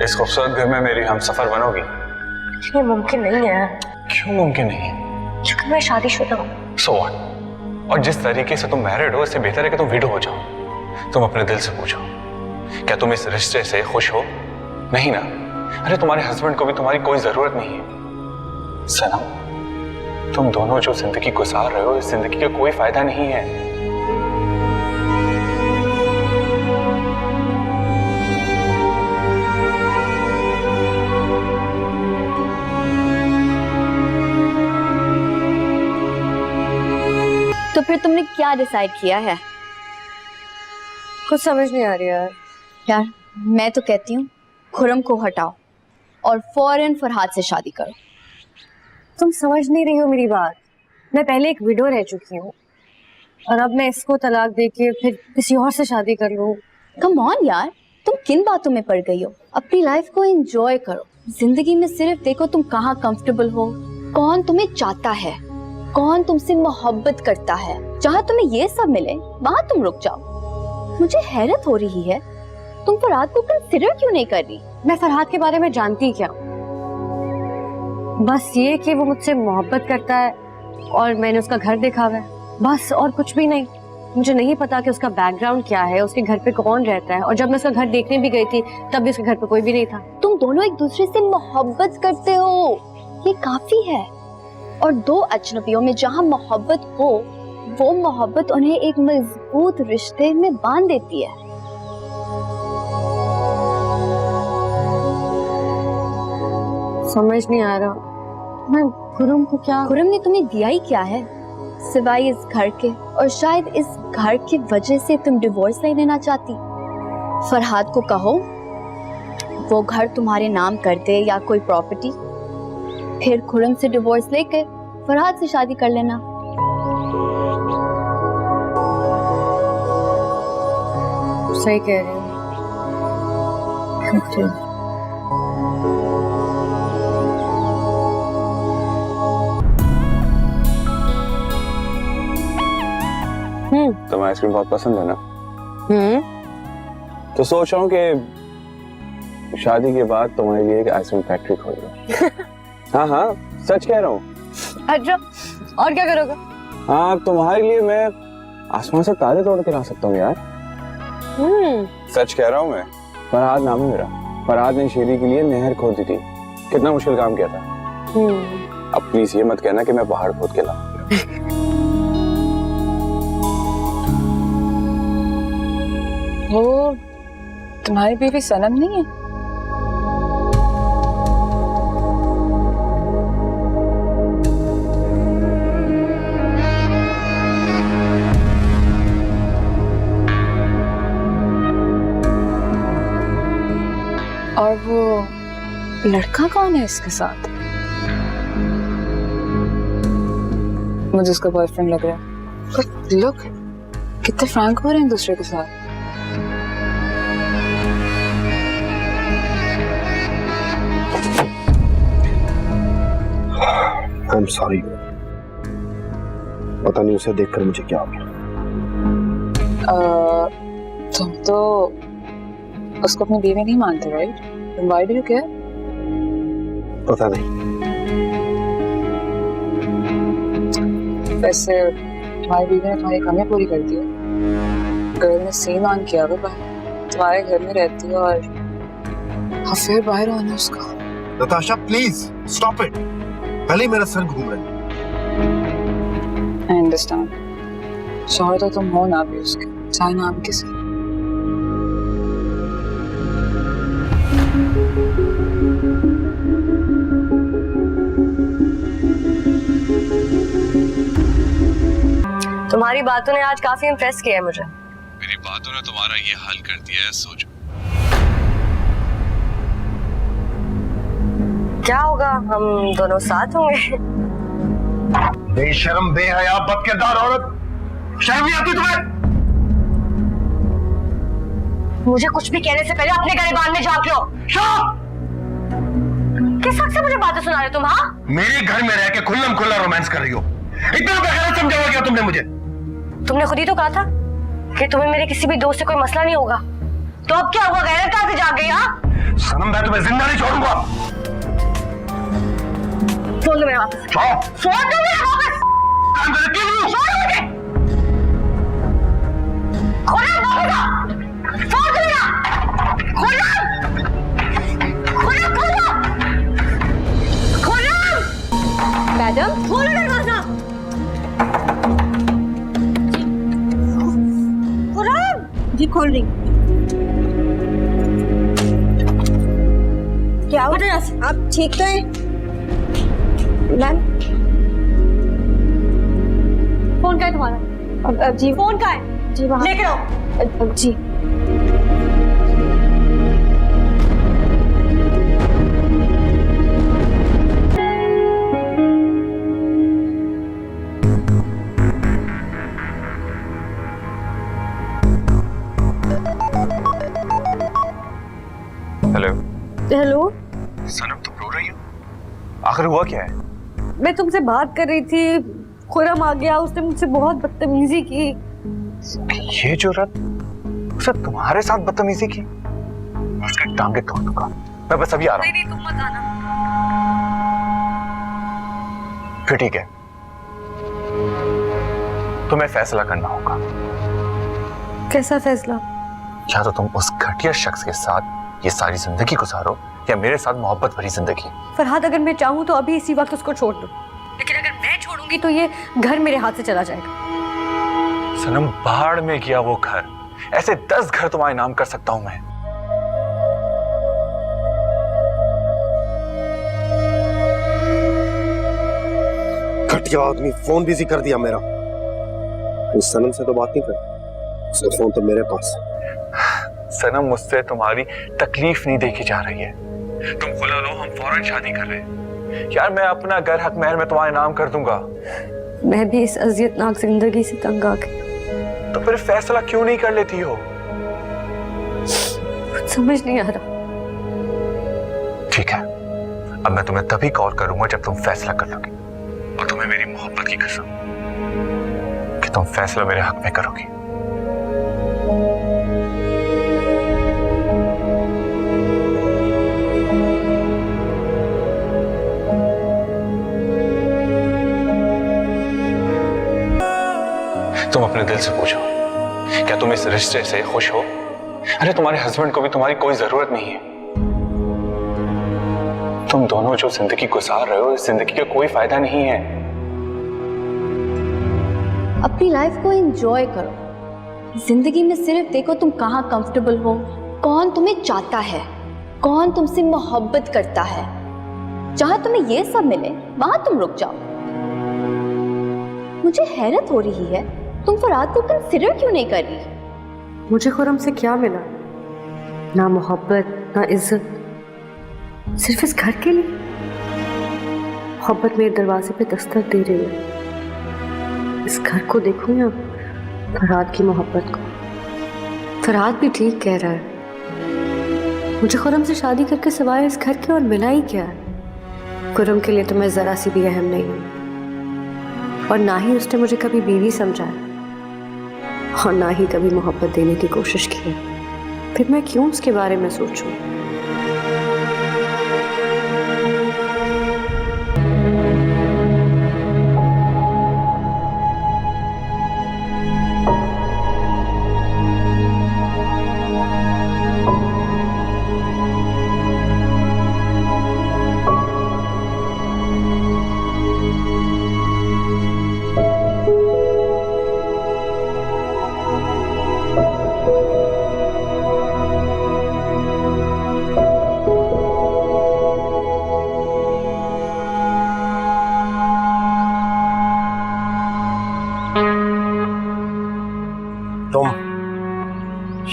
इस खूबसूरत घर में मेरी हमसफर बनोगी? ये मुमकिन नहीं है। क्यों मुमकिन नहीं है? क्योंकि मैं शादीशुदा हूँ। So what? और जिस तरीके से तुम मैरिड हो, इससे बेहतर है कि तुम विडो हो जाओ। तुम अपने दिल से पूछो, क्या तुम इस रिश्ते से खुश हो? नहीं ना? अरे तुम्हारे हस्बैंड को भी तुम्हारी कोई जरूरत नहीं है। सनम, तुम दोनों जो जिंदगी गुजार रहे हो, इस जिंदगी का कोई फायदा नहीं है। तो फिर तुमने क्या डिसाइड किया है? कुछ समझ नहीं आ रही यार मैं तो कहती हूँ खुरम को हटाओ और फौरन फरहाद से शादी करो। तुम समझ नहीं रही हो मेरी बात। मैं पहले एक विडो रह चुकी हूँ और अब मैं इसको तलाक देके फिर किसी और से शादी कर लूँ। कम ऑन यार, तुम किन बातों में पड़ गई हो? अपनी लाइफ को एंजॉय करो। जिंदगी में सिर्फ देखो तुम कहाँ कंफर्टेबल हो, कौन तुम्हें चाहता है, कौन तुमसे मोहब्बत करता है। जहाँ तुम्हें ये सब मिले वहाँ तुम रुक जाओ। मुझे हैरत हो रही है, तुम फरहाद को कंसिडर क्यों नहीं कर रही? मैं फरहाद के बारे में जानती क्या, बस ये कि वो मुझसे मोहब्बत करता है और मैंने उसका घर देखा हुआ है, बस और कुछ भी नहीं। मुझे नहीं पता कि उसका बैकग्राउंड क्या है, उसके घर पे कौन रहता है, और जब मैं उसका घर देखने भी गई थी तब भी उसके घर पे कोई भी नहीं था। तुम दोनों एक दूसरे से मोहब्बत करते हो, ये काफी है। और दो अजनबियों में जहाँ मोहब्बत हो, वो मोहब्बत उन्हें एक मजबूत रिश्ते में बांध देती है। समझ नहीं आ रहा मैं खुरम को क्या। खुरम ने तुम्हें दिया ही क्या है सिवाय इस घर के, और शायद इस घर की वजह से तुम डिवोर्स नहीं लेना चाहती। फरहाद को कहो वो घर तुम्हारे नाम कर दे या कोई प्रॉपर्टी, फिर खुरम से डिवोर्स लेकर फरहाद से शादी कर लेना। सही कह रही हूँ। तुम्हें आइसक्रीम बहुत पसंद है ना? तो सोच रहा हूँ कि शादी के बाद तुम्हारे लिए एक आइसक्रीम फैक्ट्री खोल दूँ। हाँ हाँ सच कह रहा हूँ। अच्छा और क्या करोगे? हाँ तुम्हारे लिए मैं आसमान से तारे तोड़ के ला सकता हूँ यार। सच कह रहा हूँ मैं। फरहाद नाम है मेरा। फरहाद ने शेरी के लिए नहर खोदी थी। कितना मुश्किल काम किया था। अब प्लीज ये मत कहना कि मैं पहाड़ खोद के लाऊं। वो तुम्हारी बीवी सनम नहीं है? और वो लड़का कौन है इसके साथ? मुझे उसका बॉयफ्रेंड लग रहा है। लुक कितने फ्रैंक हो रहे हैं दूसरे के साथ। I'm sorry. पता नहीं उसे देखकर मुझे क्या हो गया। तुम तो उसको अपनी बीवी नहीं मानते, right? Why do you care? पता नहीं। वैसे तुम्हारी बीवी ने तुम्हारी कमी पूरी कर दी है। गर्ल ने सीन ऑन किया हुआ बाहर, तुम्हारे घर में रहती है और अफेयर बाहर होना उसका। Natasha please stop it. पहले ही मेरा सर घूम रहा है। I understand. शौहर तो तुम हो ना भी उसके, चाहे ना भी किसी। तुम्हारी बातों ने आज काफी इम्प्रेस किया है मुझे। मेरी बातों ने तुम्हारा ये हाल कर दिया है, सोचो। क्या होगा, हम दोनों साथ होंगे। बेशर्म बेहया बदकिरदार औरत, शर्म नहीं आती तुम्हें? मुझे कुछ भी कहने से पहले अपने गरीबान में झांक लो। किस हक से मुझे बातें सुना रहे तुम? हाँ मेरे घर में रह के खुल्लम खुल्ला रोमांस कर रही हो। इतना बेगैरत समझाया क्या तुमने मुझे? तुमने खुद ही तो कहा था कि तुम्हें मेरे किसी भी दोस्त से कोई मसला नहीं होगा, तो अब क्या हुआ? गैरत कहाँ से जाग गई? हाँ सनम मैं तुम्हें जिंदा नहीं छोड़ूंगा। फोन दो मेरा वापस। फोन दो मेरा वापस। छोड़ो मुझे। खुर्रम, फोन दो मेरा। खुर्रम। मैडम, खोलो दरवाजा। खुर्रम। जी खोल रही। क्या हुआ? आप ठीक तो हैं मैम? फोन का है तुम्हारा? जी फोन का है? जी वहाँ लेके आओ। जी। हेलो हेलो, सनम, तुम रो रही हो? आखिर हुआ क्या है? मैं तुमसे बात कर रही थी, खुर्रम आ गया, उसने मुझसे बहुत बदतमीजी की। ये जुर्रत? उसने तुम्हारे साथ बदतमीजी की? उसकी टांगे तोड़ दूंगा। मैं बस अभी आ रहा हूँ। नहीं, तुम मत आना। फिर ठीक है, तुम्हें फैसला करना होगा। कैसा फैसला? या तो तुम उस घटिया शख्स के साथ ये सारी जिंदगी गुजारो, या मेरे साथ मोहब्बत भरी जिंदगी। फरहाद, अगर मैं चाहूँ तो अभी इसी वक्त उसको छोड़ दूँ, लेकिन अगर मैं छोड़ूंगी तो ये घर मेरे हाथ से चला जाएगा। सनम, बाहर में गया वो घर, ऐसे 10 घर तुम्हारे नाम कर सकता हूं मैं। घटिया आदमी फोन बिजी कर दिया मेरा। इस सनम से तो बात नहीं कर, उसका फोन तो मेरे पास है। सनम, मुझसे तुम्हारी तकलीफ नहीं देखी जा रही है। तुम खुला लो, हम फौरन शादी कर रहे हैं। यार, मैं अपना घर हक महल में तुम्हारे नाम कर दूंगा। मैं भी इस अजियतनाक जिंदगी से तंग आ गई। तो फिर फैसला क्यों नहीं कर लेती हो? कुछ समझ नहीं आ रहा। ठीक है, अब मैं तुम्हें तभी कॉल करूंगा जब तुम फैसला कर लोगी, और तुम्हें मेरी मोहब्बत की कसम कि तुम फैसला मेरे हक में करोगी। तुम अपने दिल से पूछो, क्या तुम इस रिश्ते से खुश हो? अरे तुम्हारे हस्बैंड को भी तुम्हारी कोई जरूरत नहीं है। तुम दोनों जो जिंदगी गुजार रहे हो, इस जिंदगी का कोई फायदा नहीं है। अपनी लाइफ को एंजॉय करो। जिंदगी में सिर्फ देखो तुम कहाँ कंफर्टेबल हो, कौन तुम्हें चाहता है, कौन तुमसे मोहब्बत करता है। जहां तुम्हें ये सब मिले वहां तुम रुक जाओ। मुझे हैरत हो रही है, तुम फरहाद को कंसिडर क्यों नहीं कर रही? मुझे खुर्रम से क्या मिला? ना मोहब्बत, ना इज्जत, सिर्फ इस घर के लिए। मोहब्बत मेरे दरवाजे पे दस्तक दे रही है। इस घर को देखूं या फरहाद की मोहब्बत को? फरहाद भी ठीक कह रहा है। मुझे खुर्रम से शादी करके सिवाय इस घर के और मिला ही क्या है? खुर्रम के लिए तो मैं जरा सी भी अहम नहीं हूं, और ना ही उसने मुझे कभी बीवी समझा है, और ना ही कभी मोहब्बत देने की कोशिश की है। फिर मैं क्यों उसके बारे में सोचूं?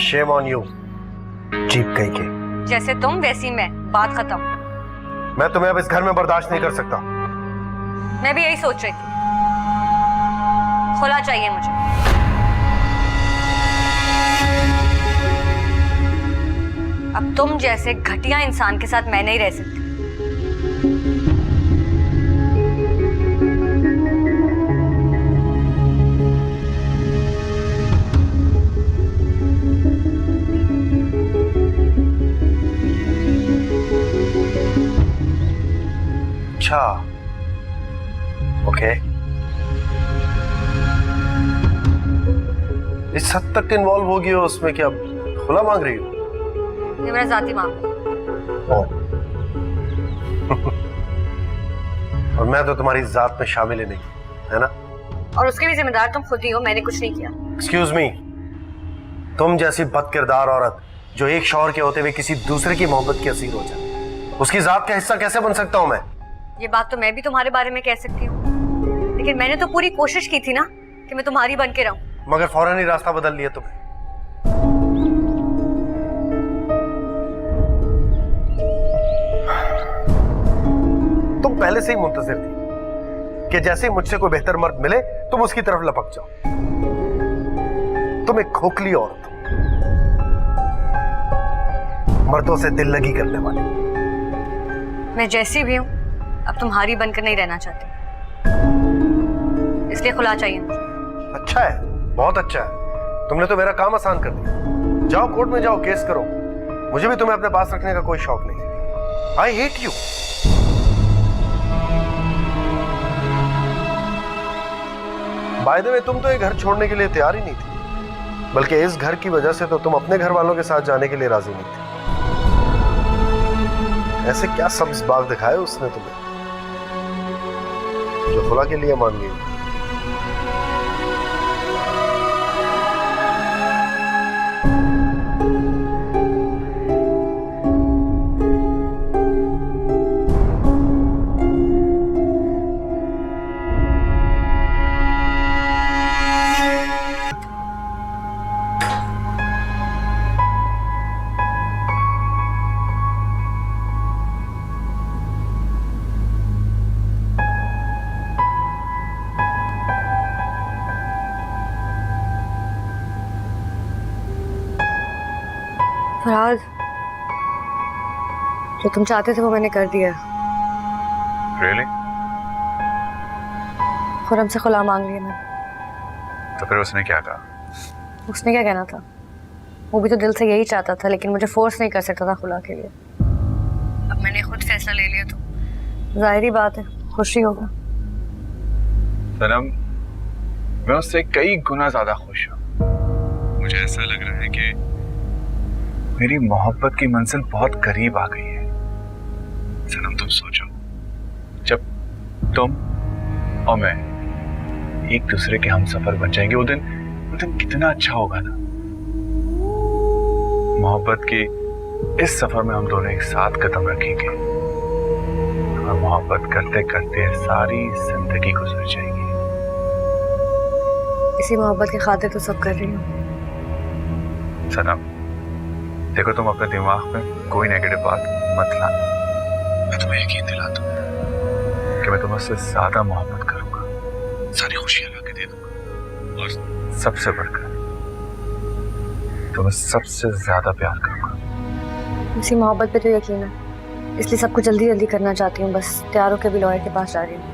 शेम ऑन यू, चीप कहीं के। जैसे तुम वैसी मैं, बात खत्म। मैं तुम्हें अब इस घर में बर्दाश्त नहीं कर सकता। मैं भी यही सोच रही थी। खुला चाहिए मुझे। अब तुम जैसे घटिया इंसान के साथ मैं नहीं रह सकती। अच्छा, ओके। इस हद तक इन्वॉल्व हो गई हो उसमें कि अब खुला मांग रही हो? ये मेरा जाती मामला। और मैं तो तुम्हारी जात में शामिल ही नहीं, है ना? और उसके भी जिम्मेदार तुम खुद ही हो, मैंने कुछ नहीं किया। एक्सक्यूज मी, तुम जैसी बदकिरदार औरत जो एक शौहर के होते हुए किसी दूसरे की मोहब्बत की असीर हो जाए, उसकी जात का हिस्सा कैसे बन सकता हूं मैं? ये बात तो मैं भी तुम्हारे बारे में कह सकती हूँ, लेकिन मैंने तो पूरी कोशिश की थी ना कि मैं तुम्हारी बन के रहूं। मगर फौरन ही रास्ता बदल लिया तुमने। तुम पहले से ही मुंतजिर थी कि जैसे ही मुझसे कोई बेहतर मर्द मिले तुम उसकी तरफ लपक जाओ। तुम एक खोखली औरत हो, मर्दों से दिल लगी करने वाली। मैं जैसी भी हूँ अब तुम्हारी बनकर नहीं रहना चाहती, इसलिए खुला चाहिए मुझे। अच्छा है, बहुत अच्छा है। तुमने तो मेरा काम आसान कर दिया। जाओ कोर्ट में जाओ, केस करो। मुझे भी तुम्हें अपने पास रखने का कोई शौक नहीं है। I hate you. By the way, तुम तो ये घर छोड़ने के लिए तैयार ही नहीं थी, बल्कि इस घर की वजह से तो तुम अपने घर वालों के साथ जाने के लिए राजी नहीं थी। ऐसे क्या सब्ज बाग दिखाए उसने तुम्हें जो खुला के लिए मान गई? फराज, जो तुम चाहते थे वो मैंने कर दिया। Really? खुरम से खुला मांग लिया मैंने। तो फिर उसने क्या कहा? उसने क्या कहना था? वो भी तो दिल से यही चाहता था, लेकिन मुझे फोर्स नहीं कर सकता था खुला के लिए। अब मैंने खुद फैसला ले लिया तो जाहिर ही बात है खुशी होगा। सनम, मैं उससे कई गुना ज्यादा खुश हूँ। मुझे ऐसा लग रहा है कि मेरी मोहब्बत की मंजिल बहुत करीब आ गई है। सनम, तुम सोचो, जब तुम और मैं एक दूसरे के हम सफर बन जाएंगे, वो दिन कितना अच्छा होगा ना। मोहब्बत की इस सफर में हम दोनों एक साथ कदम रखेंगे और मोहब्बत करते करते सारी जिंदगी गुजर जाएगी। इसी मोहब्बत की खातिर तो सब कर रही हूँ। सनम, देखो, तुम अपने दिमाग में कोई नेगेटिव बात मत लाना। मैं तुम्हें यकीन दिलाता हूँ कि मैं तुमसे ज्यादा मोहब्बत करूंगा, सारी खुशियां लाके दे दूंगा, और सबसे बढ़कर तुम्हें सबसे ज्यादा प्यार करूंगा। इसी मोहब्बत पे तो यकीन है, इसलिए सब कुछ जल्दी जल्दी करना चाहती हूँ। बस तैयार होकर भी लॉयर के पास जा रही हूँ।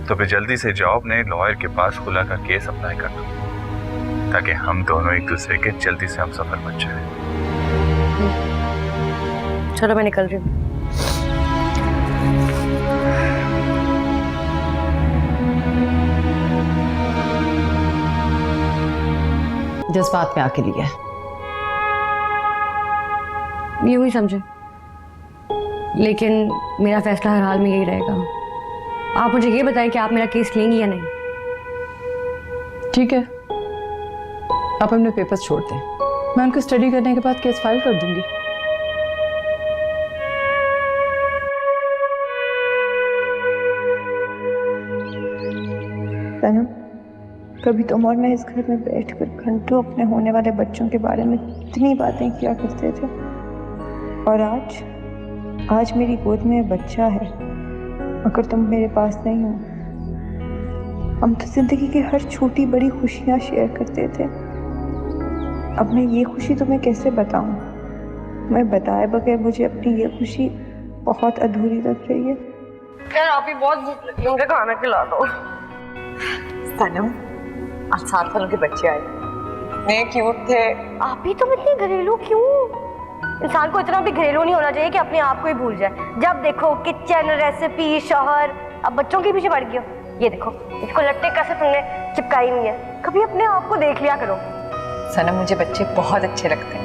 तो फिर जल्दी से जाओ, अपने लॉयर के पास खुला का केस अप्लाई कर दो, ताकि हम दोनों एक दूसरे के जल्दी से हम सफर बन जाए। चलो मैं निकल रही हूँ। जज्बात में आके लिए यूं ही समझे, लेकिन मेरा फैसला हर हाल में यही रहेगा। आप मुझे ये बताएं कि आप मेरा केस लेंगी या नहीं। ठीक है, आप अपने पेपर्स छोड़ दें, मैं उनको स्टडी करने के बाद केस फाइल कर दूंगी। सनम, कभी तुम और मैं इस घर में बैठकर घंटों अपने होने वाले बच्चों के बारे में इतनी बातें किया करते थे, और आज मेरी गोद में बच्चा है मगर तुम मेरे पास नहीं हो। हम तो जिंदगी की हर छोटी बड़ी खुशियां शेयर करते थे। अब मैं ये खुशी तुम्हें कैसे बताऊं? मैं बताए बगैर मुझे अपनी ये खुशी बहुत अधूरी लग रही है। यार, आप ही बहुत भूख लगी, मुझे खाना खिला दो। सनम, आज 7 सालों के बच्चे आए, इतने क्यूट थे। आप ही तुम इतनी घरेलू क्यों? इंसान को इतना भी घरेलू नहीं होना चाहिए कि अपने आप को ही भूल जाए। जब देखो किचन, रेसिपी, शौहर, अब बच्चों के पीछे पड़ गई हो। ये देखो इसको लट्टे कैसे तुमने चिपकाई हुई है। कभी अपने आप को देख लिया करो। सनम मुझे बच्चे बहुत अच्छे लगते हैं।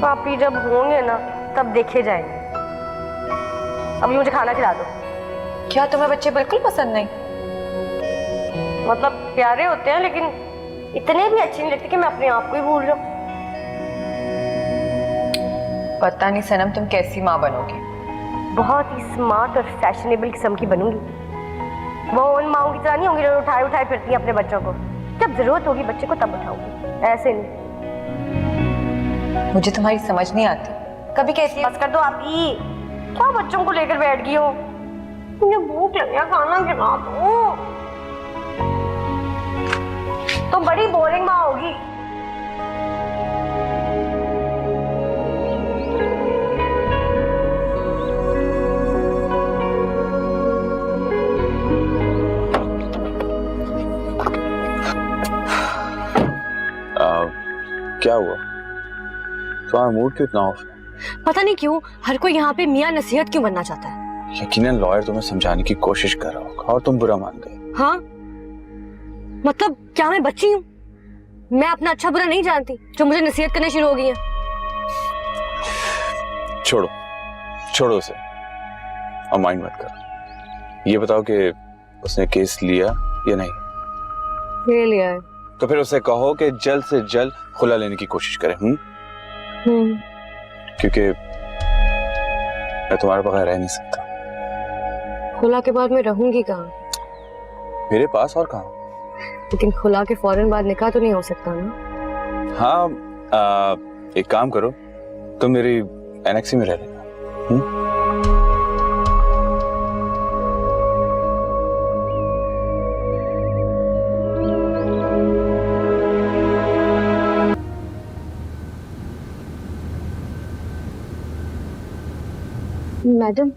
पापी जब होंगे ना तब देखे जाएंगे। अभी मुझे खाना खिला दो। क्या तुम्हें बच्चे बिल्कुल पसंद नहीं? मतलब प्यारे होते हैं लेकिन इतने भी अच्छे नहीं लगते कि मैं अपने आप को ही भूल जाऊं। पता नहीं सनम तुम कैसी माँ बनोगी। बहुत ही स्मार्ट और फैशनेबल किस्म की बनूंगी। वो उन माओं की तरह नहीं होंगी जो उठाए उठाए फिरती हैं अपने बच्चों को। जब जरूरत होगी बच्चे को तब उठाऊंगी, ऐसे नहीं। मुझे तुम्हारी समझ नहीं आती। कभी कहती है बस कर दो आपकी। क्या बच्चों को लेकर बैठ गई हो? मुझे भूख लग गया, खाना खिला दो। तो बड़ी बोरिंग माँ होगी। क्या हुआ? तुम्हारा मूड क्यों इतना ऑफ है? पता नहीं क्यों हर कोई यहाँ पे मियाँ नसीहत क्यों बनना चाहता है। यकीनन लॉयर तुम्हें समझाने की कोशिश कर रहा होगा और तुम बुरा मान गए। हाँ मतलब क्या मैं बच्ची हूँ? मैं अपना अच्छा बुरा नहीं जानती जो मुझे नसीहत करने शुरू हो गई है। छोड़ो छोड़ो उसे और माइंड मत करो। ये बताओ कि उसने केस लिया या नहीं? ले लिया है। तो फिर उसे कहो कि जल्द से जल्द खुला लेने की कोशिश करे। क्योंकि मैं तुम्हारे बगैर रह नहीं सकता। खुला के बाद मैं रहूंगी कहाँ? मेरे पास और कहाँ? लेकिन खुला के फौरन बाद निकाह तो नहीं हो सकता ना। हाँ एक काम करो, तुम मेरी एनेक्सी में रह लेना। मैडम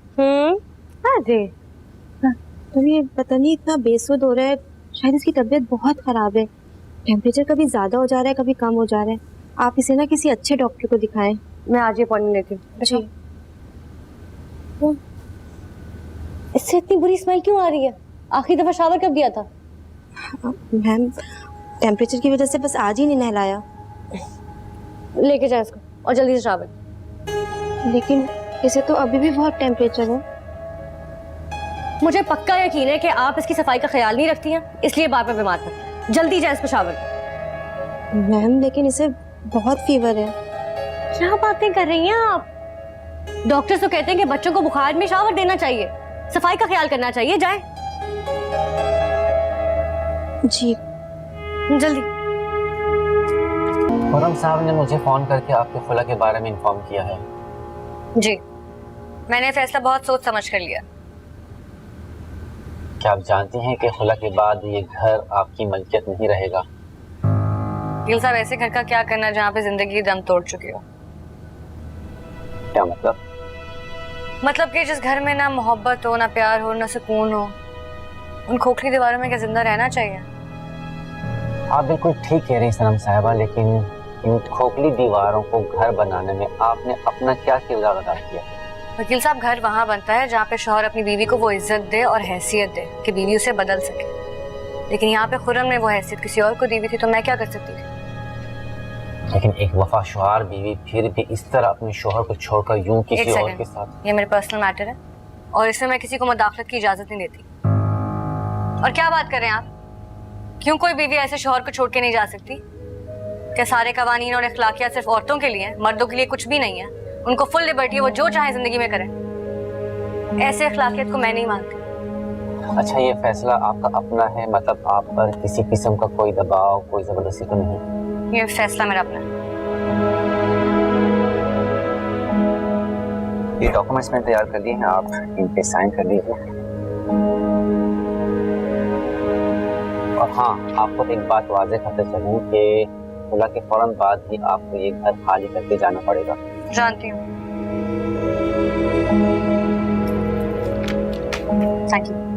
अरे तो ये पता नहीं इतना बेसुध हो रहा है। शायद इसकी तबीयत बहुत खराब है। टेम्परेचर कभी ज्यादा हो जा रहा है कभी कम हो जा रहा है। आप इसे ना किसी अच्छे डॉक्टर को दिखाएं। मैं आज ही अपॉइंटमेंट लेती हूँ। जी। इससे इतनी बुरी स्मेल क्यों आ रही है? आखिरी दफा शावर कब दिया था? मैम टेम्परेचर की वजह से बस आज ही नहीं नहलाया। लेके जाए इसको और जल्दी से शावर। लेकिन इसे तो अभी भी बहुत टेम्परेचर है। मुझे पक्का यकीन है कि आप इसकी सफाई का ख्याल नहीं रखती हैं, इसलिए बार बार बीमार पड़ती। जल्दी जाए इसको शावर। मैम लेकिन इसे बहुत फीवर है। क्या बातें कर रही हैं आप? डॉक्टर्स तो कहते हैं कि बच्चों को बुखार में शावर देना चाहिए, सफाई का ख्याल करना चाहिए। जाए जी जल्दी। खुरम साहब ने मुझे फोन करके आपके खुला के बारे में इन्फॉर्म किया है। जी मैंने फैसला बहुत सोच समझ कर लिया। क्या आप जानती हैं कि खुला के बाद ये घर आपकी मलकियत नहीं रहेगा? गिल साहब ऐसे घर का क्या करना जहाँ पे जिंदगी दम तोड़ चुकी हो? क्या मतलब? मतलब कि जिस घर में ना मोहब्बत हो, ना प्यार हो, ना सुकून हो, उन खोखली दीवारों में क्या जिंदा रहना चाहिए? आप बिल्कुल ठीक कह रही हैं सनम साहिबा, लेकिन इन खोखली दीवारों को घर बनाने में आपने अपना क्या किरदार अदा किया? वकील साहब घर वहाँ बनता है जहाँ पे शौहर अपनी बीवी को वो इज्जत दे और हैसियत दे कि बीवी उसे बदल सके। लेकिन यहाँ पे खुर्रम ने वो हैसियत किसी और को दी हुई थी, तो मैं क्या कर सकती थी? लेकिन एक वफाशुआर बीवी फिर भी इस तरह अपने शौहर को छोड़कर यूं किसी और के साथ। ये मेरे पर्सनल मैटर है और इसमें मैं किसी को मुदाखलत की इजाजत नहीं देती। और क्या बात कर रहे हैं आप? क्यों कोई बीवी ऐसे शौहर को छोड़ के नहीं जा सकती? क्या सारे कवानीन और अखलाकियात सिर्फ औरतों के लिए हैं? मर्दों के लिए कुछ भी नहीं है। उनको फुल लिबर्टी है, वो जो चाहे जिंदगी में करें। ऐसे अखलाकियत को मैं नहीं मानती। अच्छा ये फैसला आपका अपना है, मतलब आप पर किसी किस्म का कोई दबाव, कोई जबरदस्ती तो नहीं? ये फैसला मेरा अपना है। ये डॉक्यूमेंट्स मैंने तैयार कर दिए हैं, आप इन पे साइन कर दीजिए। और हाँ, आपको एक बात वाज़ेह करते चलूं कि खुला के फौरन बाद ही आपको ये घर खाली करके जाना पड़ेगा। जानती हूँ। Thank you.